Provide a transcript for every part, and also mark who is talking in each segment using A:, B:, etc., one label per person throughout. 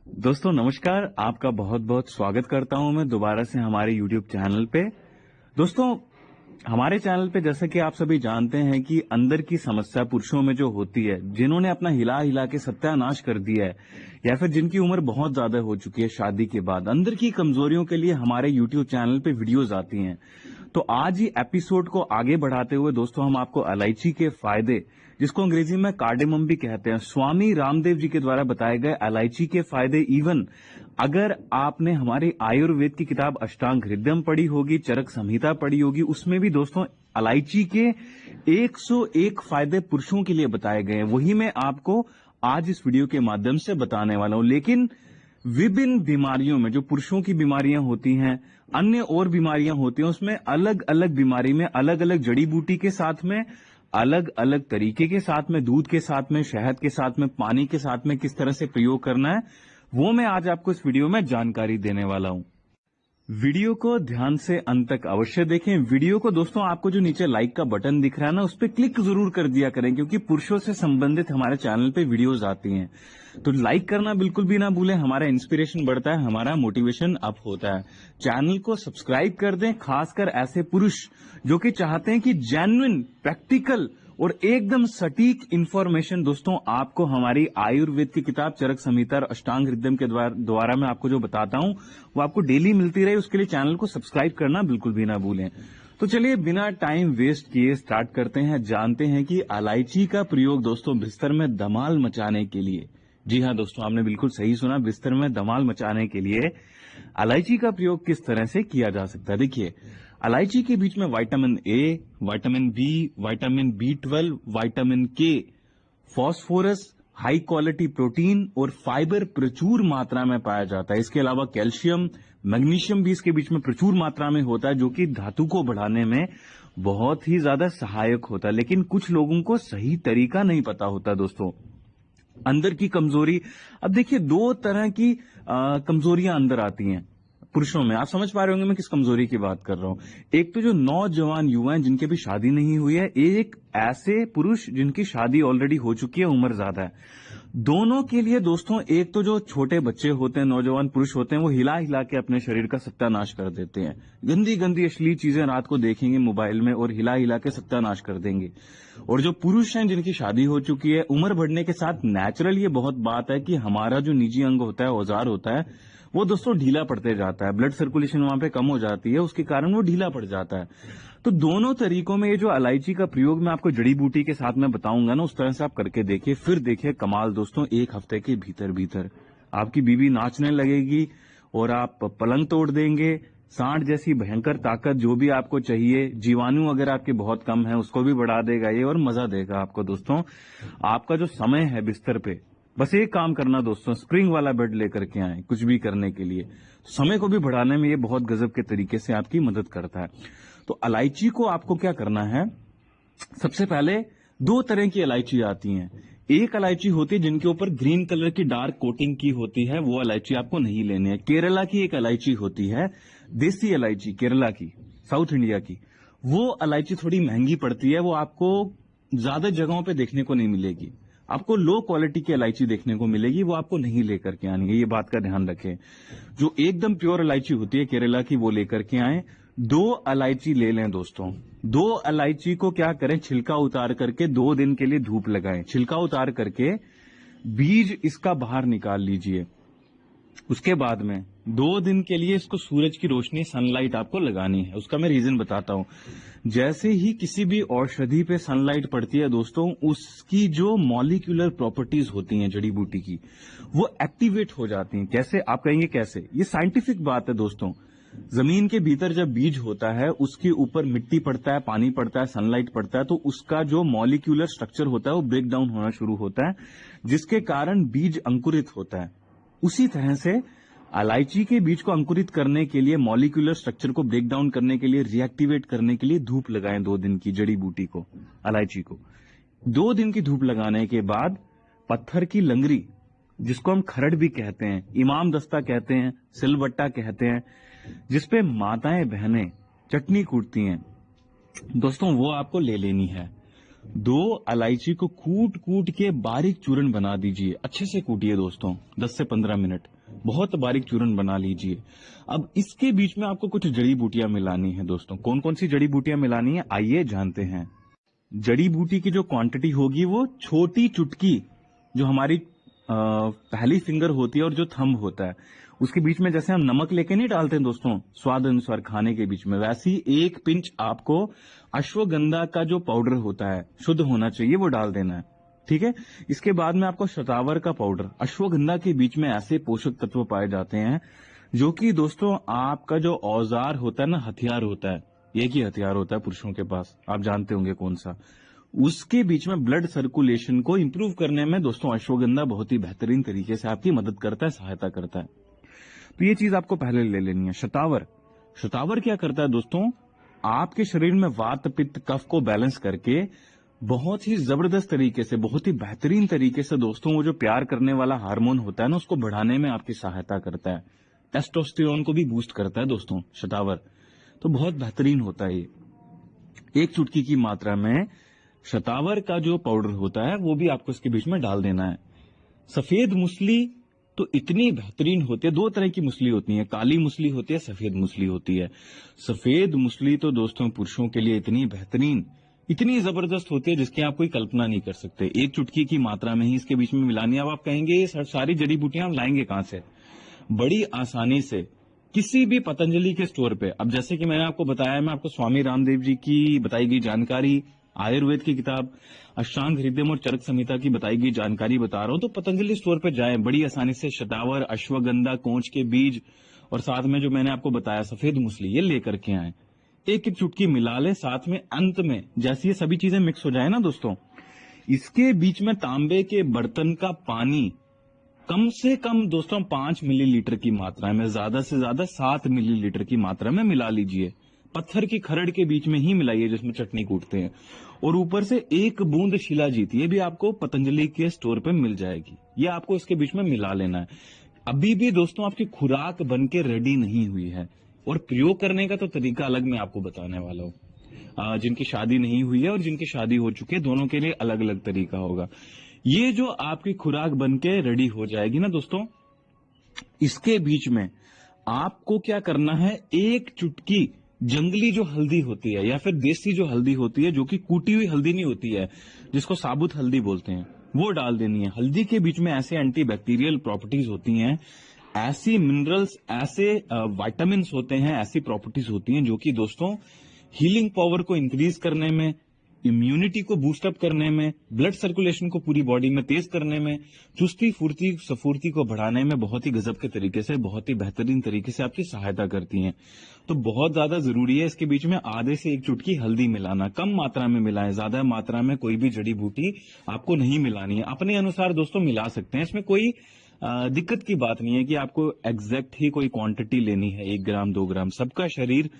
A: दोस्तों नमस्कार, आपका बहुत बहुत स्वागत करता हूं मैं दोबारा से हमारे YouTube चैनल पे। दोस्तों हमारे चैनल पे जैसा कि आप सभी जानते हैं कि अंदर की समस्या पुरुषों में जो होती है, जिन्होंने अपना हिला हिला के सत्यानाश कर दिया है या फिर जिनकी उम्र बहुत ज्यादा हो चुकी है शादी के बाद, अंदर की कमजोरियों के लिए हमारे YouTube चैनल पे वीडियोज आती हैं। तो आज ही एपिसोड को आगे बढ़ाते हुए दोस्तों हम आपको इलायची के फायदे, जिसको अंग्रेजी में कार्डेमम भी कहते हैं, स्वामी रामदेव जी के द्वारा बताए गए इलायची के फायदे, इवन अगर आपने हमारी आयुर्वेद की किताब अष्टांग हृदयम पढ़ी होगी, चरक संहिता पढ़ी होगी, उसमें भी दोस्तों इलायची के 101 फायदे पुरुषों के लिए बताए गए हैं। वही मैं आपको आज इस वीडियो के माध्यम से बताने वाला हूं। लेकिन विभिन्न बीमारियों में, जो पुरुषों की बीमारियां होती हैं, अन्य और बीमारियां होती हैं, उसमें अलग अलग बीमारी में अलग अलग जड़ी बूटी के साथ में, अलग अलग तरीके के साथ में, दूध के साथ में, शहद के साथ में, पानी के साथ में किस तरह से प्रयोग करना है, वो मैं आज आपको इस वीडियो में जानकारी देने वाला हूं। वीडियो को ध्यान से अंत तक अवश्य देखें। वीडियो को दोस्तों आपको जो नीचे लाइक का बटन दिख रहा है ना, उस पर क्लिक जरूर कर दिया करें, क्योंकि पुरुषों से संबंधित हमारे चैनल पे वीडियोस आती हैं। तो लाइक करना बिल्कुल भी ना भूलें, हमारा इंस्पिरेशन बढ़ता है, हमारा मोटिवेशन अप होता है। चैनल को सब्सक्राइब कर दें, खासकर ऐसे पुरुष जो कि चाहते हैं कि जेन्युइन, प्रैक्टिकल और एकदम सटीक इंफॉर्मेशन दोस्तों आपको हमारी आयुर्वेद की किताब चरक संहिता और अष्टांग हृदयम के द्वारा मैं आपको जो बताता हूं वो आपको डेली मिलती रहे। उसके लिए चैनल को सब्सक्राइब करना बिल्कुल भी ना भूलें। तो चलिए बिना टाइम वेस्ट किए स्टार्ट करते हैं, जानते हैं कि इलायची का प्रयोग दोस्तों बिस्तर में धमाल मचाने के लिए, जी हाँ दोस्तों आपने बिल्कुल सही सुना, बिस्तर में धमाल मचाने के लिए इलायची का प्रयोग किस तरह से किया जा सकता है। देखिए, इलायची के बीच में vitamin A, vitamin B, vitamin B12, vitamin K, phosphorus, high quality protein और फाइबर प्रचुर मात्रा में पाया जाता है। इसके अलावा कैल्शियम, मैग्नीशियम भी इसके बीच में प्रचुर मात्रा में होता है, जो कि धातु को बढ़ाने में बहुत ही ज्यादा सहायक होता है। लेकिन कुछ लोगों को सही तरीका नहीं पता होता दोस्तों। अंदर की कमजोरी, अब देखिए दो तरह की कमजोरियां अंदर आती हैं पुरुषों में। आप समझ पा रहे होंगे मैं किस कमजोरी की बात कर रहा हूं। एक तो जो नौजवान युवा हैं जिनके भी शादी नहीं हुई है, एक ऐसे पुरुष जिनकी शादी ऑलरेडी हो चुकी है, उम्र ज्यादा है। दोनों के लिए दोस्तों, एक तो जो छोटे बच्चे होते हैं, नौजवान पुरुष होते हैं, वो हिला हिला के अपने शरीर का सत्यानाश कर देते हैं। गंदी गंदी अश्लील चीजें रात को देखेंगे मोबाइल में और हिला हिला के सत्यानाश कर देंगे। और जो पुरुष हैं जिनकी शादी हो चुकी है, उम्र बढ़ने के साथ नेचुरल ये बहुत बात है कि हमारा जो निजी अंग होता है, औजार होता है, वो दोस्तों ढीला पड़ते जाता है। ब्लड सर्कुलेशन वहां पे कम हो जाती है, उसके कारण वो ढीला पड़ जाता है। तो दोनों तरीकों में ये जो इलायची का प्रयोग मैं आपको जड़ी बूटी के साथ में बताऊंगा ना, उस तरह से आप करके देखिए, फिर देखिए कमाल दोस्तों। एक हफ्ते के भीतर भीतर आपकी बीवी नाचने लगेगी और आप पलंग तोड़ देंगे। सांड जैसी भयंकर ताकत जो भी आपको चाहिए, जीवाणु अगर आपके बहुत कम है उसको भी बढ़ा देगा ये, और मजा देगा आपको दोस्तों। आपका जो समय है बिस्तर पे, बस एक काम करना दोस्तों, स्प्रिंग वाला बेड लेकर के आए कुछ भी करने के लिए। समय को भी बढ़ाने में ये बहुत गजब के तरीके से आपकी मदद करता है। तो इलायची को आपको क्या करना है, सबसे पहले दो तरह की इलायची आती हैं। एक इलायची होती है जिनके ऊपर ग्रीन कलर की डार्क कोटिंग की होती है, वो इलायची आपको नहीं लेनी है। केरला की एक इलायची होती है, देसी इलायची केरला की, साउथ इंडिया की, वो इलायची थोड़ी महंगी पड़ती है, वो आपको ज्यादा जगहों पे देखने को नहीं मिलेगी। आपको लो क्वालिटी की इलायची देखने को मिलेगी, वो आपको नहीं लेकर के आनी है, ये बात का ध्यान रखें। जो एकदम प्योर इलायची होती है केरला की, वो लेकर के आए। दो इलायची ले लें दोस्तों। दो इलायची को क्या करें, छिलका उतार करके 2 दिन के लिए धूप लगाएं। छिलका उतार करके बीज इसका बाहर निकाल लीजिए। उसके बाद में 2 दिन के लिए इसको सूरज की रोशनी, सनलाइट आपको लगानी है। उसका मैं रीजन बताता हूं। जैसे ही किसी भी औषधि पे सनलाइट पड़ती है दोस्तों, उसकी जो मॉलिक्यूलर प्रॉपर्टीज होती हैं जड़ी बूटी की, वो एक्टिवेट हो जाती हैं। कैसे, आप कहेंगे कैसे? ये साइंटिफिक बात है दोस्तों। जमीन के भीतर जब बीज होता है, उसके ऊपर मिट्टी पड़ता है, पानी पड़ता है, सनलाइट पड़ता है, तो उसका जो मॉलिक्यूलर स्ट्रक्चर होता है वो ब्रेक डाउन होना शुरू होता है, जिसके कारण बीज अंकुरित होता है। उसी तरह से इलायची के बीज को अंकुरित करने के लिए, मॉलिक्यूलर स्ट्रक्चर को ब्रेक डाउन करने के लिए, रिएक्टिवेट करने के लिए धूप लगाएं 2 दिन की जड़ी बूटी को, इलायची को। 2 दिन की धूप लगाने के बाद पत्थर की लंगरी, जिसको हम खरड़ भी कहते हैं, इमाम दस्ता कहते हैं, सिलबट्टा कहते हैं, जिसपे माताएं बहनें चटनी कूटती हैं दोस्तों, वो आपको ले लेनी है। 2 इलायची को कूट कूट के बारीक चूर्ण बना दीजिए, अच्छे से कूटिए दोस्तों, 10 से 15 मिनट, बहुत बारीक चूर्ण बना लीजिए। अब इसके बीच में आपको कुछ जड़ी बूटियां मिलानी है दोस्तों। कौन कौन सी जड़ी बूटियां मिलानी है, आइए जानते हैं। जड़ी बूटी की जो क्वांटिटी होगी वो छोटी चुटकी, जो हमारी पहली फिंगर होती है और जो थंब होता है उसके बीच में, जैसे हम नमक लेके नहीं डालते हैं दोस्तों स्वाद अनुसार खाने के बीच में, वैसी 1 पिंच आपको अश्वगंधा का जो पाउडर होता है, शुद्ध होना चाहिए, वो डाल देना है। ठीक है। इसके बाद में आपको शतावर का पाउडर। अश्वगंधा के बीच में ऐसे पोषक तत्व पाए जाते हैं जो कि दोस्तों आपका जो औजार होता है ना, हथियार होता है, एक ही हथियार होता है पुरुषों के पास, आप जानते होंगे कौन सा, उसके बीच में ब्लड सर्कुलेशन को इंप्रूव करने में दोस्तों अश्वगंधा बहुत ही बेहतरीन तरीके से आपकी मदद करता है, सहायता करता है। तो ये चीज आपको पहले ले लेनी है। शतावर, शतावर क्या करता है दोस्तों, आपके शरीर में वात पित्त कफ को बैलेंस करके बहुत ही जबरदस्त तरीके से, बहुत ही बेहतरीन तरीके से दोस्तों, वो जो प्यार करने वाला हार्मोन होता है ना, उसको बढ़ाने में आपकी सहायता करता है। टेस्टोस्टेरोन को भी बूस्ट करता है दोस्तों शतावर, तो बहुत बेहतरीन होता है ये। 1 चुटकी की मात्रा में शतावर का जो पाउडर होता है वो भी आपको इसके बीच में डाल देना है। सफेद मूसली तो इतनी बेहतरीन होती है, 2 तरह की मूसली होती है, काली मूसली होती है, सफेद मूसली होती है। सफेद मूसली तो दोस्तों पुरुषों के लिए इतनी बेहतरीन, इतनी जबरदस्त होती है जिसकी आप कोई कल्पना नहीं कर सकते। 1 चुटकी की मात्रा में ही इसके बीच में मिलानी है। अब आप कहेंगे ये सारी जड़ी बूटियां हम लाएंगे कहां से? बड़ी आसानी से किसी भी पतंजलि के स्टोर पे। अब जैसे कि मैंने आपको बताया, मैं आपको स्वामी रामदेव जी की बताई गई जानकारी, आयुर्वेद की किताब अष्टांग हृदय और चरक संहिता की बताई गई जानकारी बता रहा हूं, तो पतंजलि स्टोर पे जाएं, बड़ी आसानी से शतावर, अश्वगंधा, कोंच के बीज और साथ में जो मैंने आपको बताया सफेद मूसली, ये लेकर के आए। 1-1 चुटकी मिला ले, साथ में अंत में जैसे ये सभी चीजें मिक्स हो जाए ना दोस्तों, इसके बीच में तांबे के बर्तन का पानी कम से कम दोस्तों 5 मिलीलीटर की मात्रा में, ज्यादा से ज्यादा 7 मिलीलीटर की मात्रा में मिला लीजिए। पत्थर की खरड़ के बीच में ही मिलाइए जिसमें चटनी कूटते हैं, और ऊपर से 1 बूंद शिलाजीत, ये भी आपको पतंजलि के स्टोर पे मिल जाएगी, ये आपको इसके बीच में मिला लेना है। अभी भी दोस्तों आपकी खुराक बन के रेडी नहीं हुई है, और प्रयोग करने का तो तरीका अलग मैं आपको बताने वाला हूँ। जिनकी शादी नहीं हुई है और जिनकी शादी हो चुकी है, दोनों के लिए अलग अलग तरीका होगा। ये जो आपकी खुराक बन के रेडी हो जाएगी ना दोस्तों, इसके बीच में आपको क्या करना है, 1 चुटकी जंगली जो हल्दी होती है या फिर देसी जो हल्दी होती है, जो कि कूटी हुई हल्दी नहीं होती है, जिसको साबुत हल्दी बोलते हैं, वो डाल देनी है। हल्दी के बीच में ऐसे एंटीबैक्टीरियल प्रॉपर्टीज होती हैं, ऐसी मिनरल्स, ऐसे विटामिन होते हैं, ऐसी प्रॉपर्टीज होती हैं जो कि दोस्तों हीलिंग पावर को इंक्रीज करने में, इम्यूनिटी को बूस्टअप करने में, ब्लड सर्कुलेशन को पूरी बॉडी में तेज करने में, चुस्ती फुर्ती सफुर्ती को बढ़ाने में बहुत ही गजब के तरीके से, बहुत ही बेहतरीन तरीके से आपकी सहायता करती हैं। तो बहुत ज्यादा जरूरी है इसके बीच में आधे से 1 चुटकी हल्दी मिलाना। कम मात्रा में मिलाएं, ज्यादा मात्रा में कोई भी जड़ी बूटी आपको नहीं मिलानी है। अपने अनुसार दोस्तों मिला सकते हैं, इसमें कोई दिक्कत की बात नहीं है कि आपको एग्जैक्ट ही कोई क्वांटिटी लेनी है, 1 ग्राम 2 ग्राम। सबका शरीर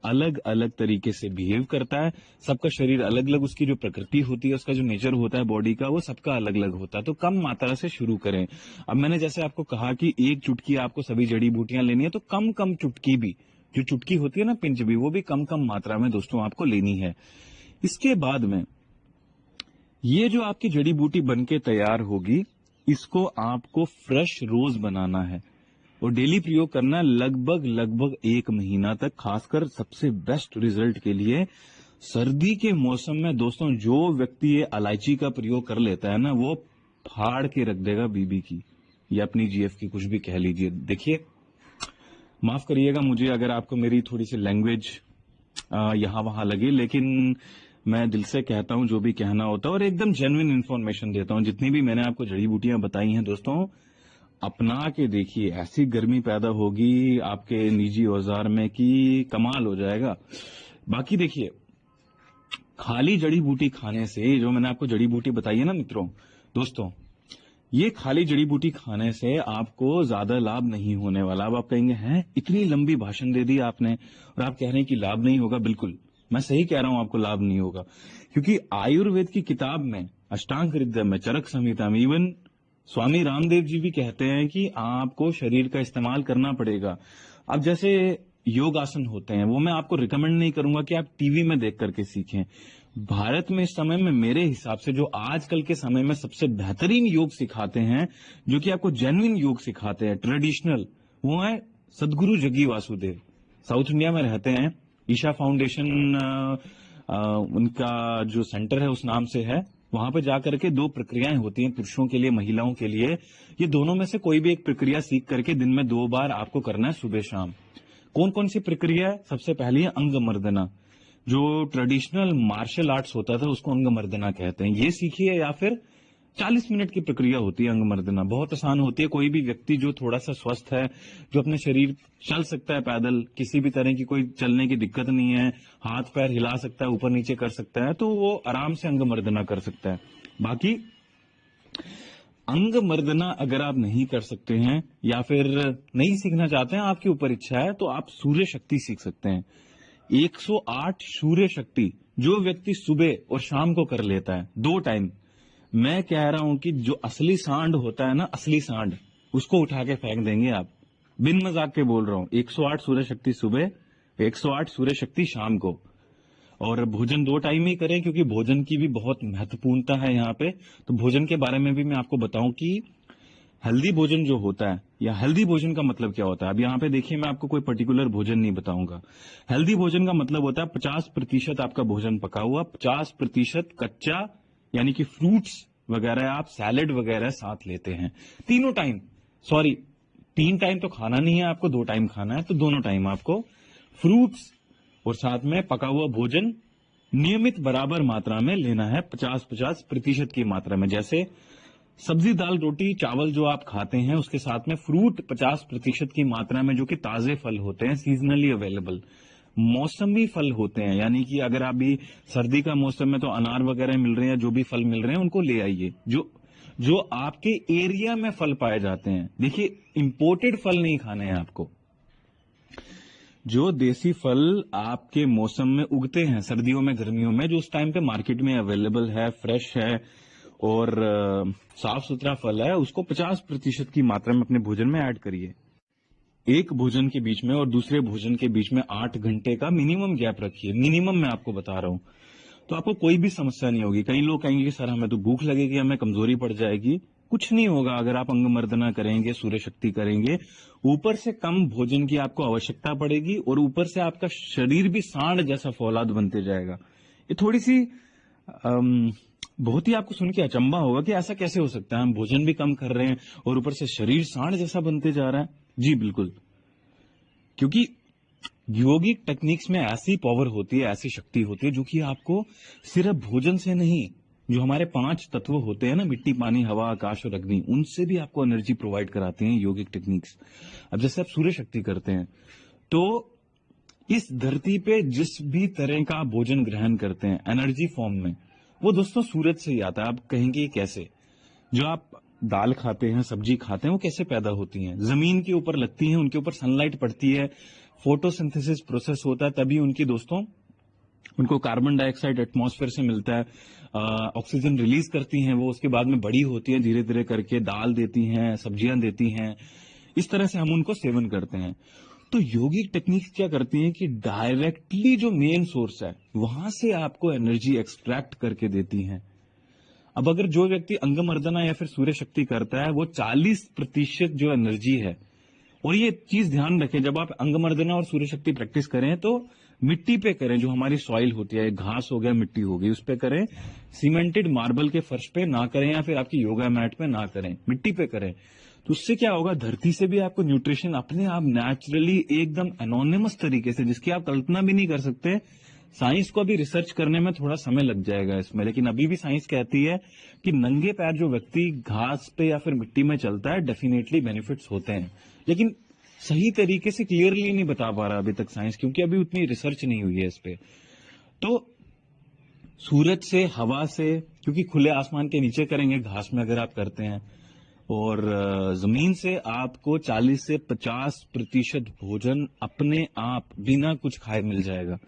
A: अलग अलग तरीके से बिहेव करता है, सबका शरीर अलग अलग, उसकी जो प्रकृति होती है, उसका जो नेचर होता है बॉडी का, वो सबका अलग अलग होता है। तो कम मात्रा से शुरू करें। अब मैंने जैसे आपको कहा कि 1 चुटकी आपको सभी जड़ी बूटियां लेनी है, तो कम कम चुटकी भी, जो चुटकी होती है ना पिंच भी, वो भी कम कम मात्रा में दोस्तों आपको लेनी है। इसके बाद में ये जो आपकी जड़ी बूटी बनके तैयार होगी, इसको आपको फ्रेश रोज बनाना है और डेली प्रयोग करना है लगभग 1 महीना तक। खासकर सबसे बेस्ट रिजल्ट के लिए सर्दी के मौसम में दोस्तों जो व्यक्ति ये इलायची का प्रयोग कर लेता है ना, वो फाड़ के रख देगा बीबी की या अपनी जीएफ की, कुछ भी कह लीजिए। देखिए, माफ करिएगा मुझे अगर आपको मेरी थोड़ी सी लैंग्वेज यहाँ वहां लगे, लेकिन मैं दिल से कहता हूं जो भी कहना होता है और एकदम जेन्युइन इन्फॉर्मेशन देता हूं। जितनी भी मैंने आपको जड़ी बूटियां बताई हैं दोस्तों, अपना के देखिए, ऐसी गर्मी पैदा होगी आपके निजी औजार में कि कमाल हो जाएगा। बाकी देखिए, खाली जड़ी बूटी खाने से, जो मैंने आपको जड़ी बूटी बताई है ना मित्रों, दोस्तों, ये खाली जड़ी बूटी खाने से आपको ज्यादा लाभ नहीं होने वाला। अब आप कहेंगे, हैं इतनी लंबी भाषण दे दी आपने और आप कह रहे हैं कि लाभ नहीं होगा। बिल्कुल मैं सही कह रहा हूं, आपको लाभ नहीं होगा, क्योंकि आयुर्वेद की किताब में, अष्टांग हृदय में, चरक संहिता में, इवन स्वामी रामदेव जी भी कहते हैं कि आपको शरीर का इस्तेमाल करना पड़ेगा। अब जैसे योग आसन होते हैं, वो मैं आपको रिकमेंड नहीं करूंगा कि आप टीवी में देख करके सीखें, भारत में इस समय में मेरे हिसाब से जो आजकल के समय में सबसे बेहतरीन योग सिखाते हैं, जो कि आपको जेन्युइन योग सिखाते हैं, ट्रेडिशनल, वो है सदगुरु जग्गी वासुदेव। साउथ इंडिया में रहते हैं। ईशा फाउंडेशन उनका जो सेंटर है उस नाम से है। वहां पे जाकर के 2 प्रक्रियाएं होती हैं पुरुषों के लिए, महिलाओं के लिए। ये दोनों में से कोई भी एक प्रक्रिया सीख करके दिन में 2 बार आपको करना है, सुबह शाम। कौन कौन सी प्रक्रिया है? सबसे पहली है अंग मर्दना। जो ट्रेडिशनल मार्शल आर्ट्स होता था उसको अंग मर्दना कहते हैं, ये सीखिए। या फिर 40 मिनट की प्रक्रिया होती है अंग मर्दना, बहुत आसान होती है। कोई भी व्यक्ति जो थोड़ा सा स्वस्थ है, जो अपने शरीर चल सकता है पैदल, किसी भी तरह की कोई चलने की दिक्कत नहीं है, हाथ पैर हिला सकता है, ऊपर नीचे कर सकता है, तो वो आराम से अंग मर्दना कर सकता है। बाकी अंग मर्दना अगर आप नहीं कर सकते हैं या फिर नहीं सीखना चाहते हैं, आपकी ऊपर इच्छा है, तो आप सूर्य शक्ति सीख सकते हैं। 108 सूर्य शक्ति जो व्यक्ति सुबह और शाम को कर लेता है 2 टाइम, मैं कह रहा हूं कि जो असली सांड होता है ना, असली सांड, उसको उठा के फेंक देंगे आप। बिन मजाक के बोल रहा हूं। 108 सूर्य शक्ति सुबह, 108 सूर्य शक्ति शाम को। और भोजन 2 टाइम ही करें, क्योंकि भोजन की भी बहुत महत्वपूर्णता है यहाँ पे। तो भोजन के बारे में भी मैं आपको बताऊं कि हेल्दी भोजन जो होता है, या हेल्दी भोजन का मतलब क्या होता है। अब यहाँ पे देखिए, मैं आपको कोई पर्टिकुलर भोजन नहीं बताऊंगा। हेल्दी भोजन का मतलब होता है 50% आपका भोजन पका हुआ, 50% कच्चा, यानी कि फ्रूट्स वगैरह, आप सैलेड वगैरह साथ लेते हैं तीनों टाइम। सॉरी, 3 टाइम तो खाना नहीं है आपको, 2 टाइम खाना है, तो दोनों टाइम आपको फ्रूट्स और साथ में पका हुआ भोजन नियमित बराबर मात्रा में लेना है, 50-50% की मात्रा में। जैसे सब्जी, दाल, रोटी, चावल जो आप खाते हैं, उसके साथ में फ्रूट 50% की मात्रा में, जो कि ताजे फल होते हैं, सीजनली अवेलेबल मौसमी फल होते हैं। यानी कि अगर अभी सर्दी का मौसम में तो अनार वगैरह मिल रहे हैं, जो भी फल मिल रहे हैं उनको ले आइए, जो आपके एरिया में फल पाए जाते हैं। देखिए, इंपोर्टेड फल नहीं खाने हैं आपको। जो देसी फल आपके मौसम में उगते हैं, सर्दियों में, गर्मियों में, जो उस टाइम पे मार्केट में अवेलेबल है, फ्रेश है और साफ सुथरा फल है, उसको 50% की मात्रा में अपने भोजन में ऐड करिए। एक भोजन के बीच में और दूसरे भोजन के बीच में 8 घंटे का मिनिमम गैप रखिए। मिनिमम मैं आपको बता रहा हूं, तो आपको कोई भी समस्या नहीं होगी। कई लोग कहेंगे कि सर हमें तो भूख लगेगी, हमें कमजोरी पड़ जाएगी। कुछ नहीं होगा अगर आप अंग मर्दना करेंगे, सूर्य शक्ति करेंगे। ऊपर से कम भोजन की आपको आवश्यकता पड़ेगी और ऊपर से आपका शरीर भी सांड जैसा फौलाद बनते जाएगा। ये थोड़ी सी बहुत ही आपको सुन के अचंभा होगा कि ऐसा कैसे हो सकता है, हम भोजन भी कम कर रहे हैं और ऊपर से शरीर सांड जैसा बनते जा रहा है। जी बिल्कुल, क्योंकि योगिक टेक्निक्स में ऐसी पावर होती है, ऐसी शक्ति होती है, जो कि आपको सिर्फ भोजन से नहीं, जो हमारे 5 तत्व होते हैं ना, मिट्टी, पानी, हवा, आकाश और अग्नि, उनसे भी आपको एनर्जी प्रोवाइड कराते हैं योगिक टेक्निक्स। अब जैसे आप सूर्य शक्ति करते हैं, तो इस धरती पे जिस भी तरह का भोजन ग्रहण करते हैं एनर्जी फॉर्म में, वो दोस्तों सूरज से ही आता है। आप कहेंगे ये कैसे? जो आप दाल खाते हैं, सब्जी खाते हैं, वो कैसे पैदा होती हैं? जमीन के ऊपर लगती हैं, उनके ऊपर सनलाइट पड़ती है, फोटोसिंथेसिस प्रोसेस होता है, तभी उनकी दोस्तों उनको कार्बन डाइऑक्साइड एटमॉस्फेयर से मिलता है, ऑक्सीजन रिलीज करती हैं वो, उसके बाद में बड़ी होती है, धीरे धीरे करके दाल देती हैं, सब्जियां देती हैं। इस तरह से हम उनको सेवन करते हैं। तो योगिक टेक्निक्स क्या करती हैं कि डायरेक्टली जो मेन सोर्स है वहां से आपको एनर्जी एक्सट्रैक्ट करके देती हैं। अब अगर जो व्यक्ति अंगमर्दना या फिर सूर्य शक्ति करता है, वो 40% जो एनर्जी है, और ये चीज ध्यान रखें, जब आप अंगमर्दना और सूर्य शक्ति प्रैक्टिस करें तो मिट्टी पे करें, जो हमारी सॉइल होती है, घास हो गया, मिट्टी हो गई, उस पे करें। सीमेंटेड मार्बल के फर्श पे ना करें या फिर आपकी योगा मैट पे ना करें, मिट्टी पे करें। तो उससे क्या होगा, धरती से भी आपको न्यूट्रिशन अपने आप नेचुरली एकदम एनोनिमस तरीके से, जिसकी आप कल्पना भी नहीं कर सकते। साइंस को अभी रिसर्च करने में थोड़ा समय लग जाएगा इसमें, लेकिन अभी भी साइंस कहती है कि नंगे पैर जो व्यक्ति घास पे या फिर मिट्टी में चलता है, डेफिनेटली बेनिफिट्स होते हैं। लेकिन सही तरीके से क्लियरली नहीं बता पा रहा अभी तक साइंस, क्योंकि अभी उतनी रिसर्च नहीं हुई है इस पे। तो सूरज से, हवा से, क्योंकि खुले आसमान के नीचे करेंगे, घास में अगर आप करते हैं, और जमीन से आपको 40 से 50% भोजन अपने आप बिना कुछ खाए मिल जाएगा।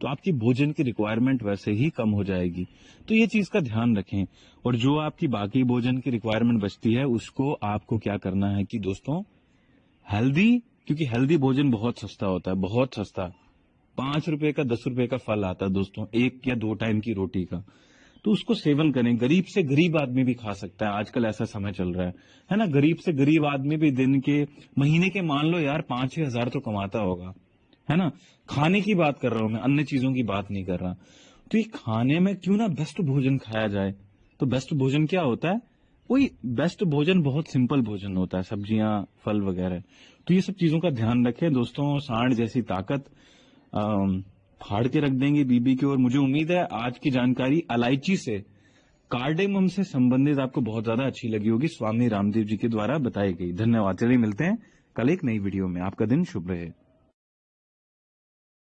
A: तो आपकी भोजन की रिक्वायरमेंट वैसे ही कम हो जाएगी। तो ये चीज का ध्यान रखें। और जो आपकी बाकी भोजन की रिक्वायरमेंट बचती है, उसको आपको क्या करना है कि दोस्तों, हेल्दी, क्योंकि हेल्दी भोजन बहुत सस्ता होता है, बहुत सस्ता। ₹5 का ₹10 का फल आता है दोस्तों, 1 या 2 टाइम की रोटी का। तो उसको सेवन करें। गरीब से गरीब आदमी भी खा सकता है, आजकल ऐसा समय चल रहा है ना। गरीब से गरीब आदमी भी दिन के, महीने के मान लो यार 5-6 हजार तो कमाता होगा, है ना। खाने की बात कर रहा हूं मैं, अन्य चीजों की बात नहीं कर रहा। तो ये खाने में क्यों ना बेस्ट भोजन खाया जाए। तो बेस्ट भोजन क्या होता है? वही बेस्ट भोजन बहुत सिंपल भोजन होता है, सब्जियां, फल वगैरह। तो ये सब चीजों का ध्यान रखें दोस्तों। सांड जैसी ताकत फाड़ के रख देंगे बीबी की। और मुझे उम्मीद है आज की जानकारी इलायची से, कार्डेमम से संबंधित आपको बहुत ज्यादा अच्छी लगी होगी, स्वामी रामदेव जी के द्वारा बताई गई। धन्यवाद। चलिए मिलते हैं कल एक नई वीडियो में। आपका दिन शुभ रहे।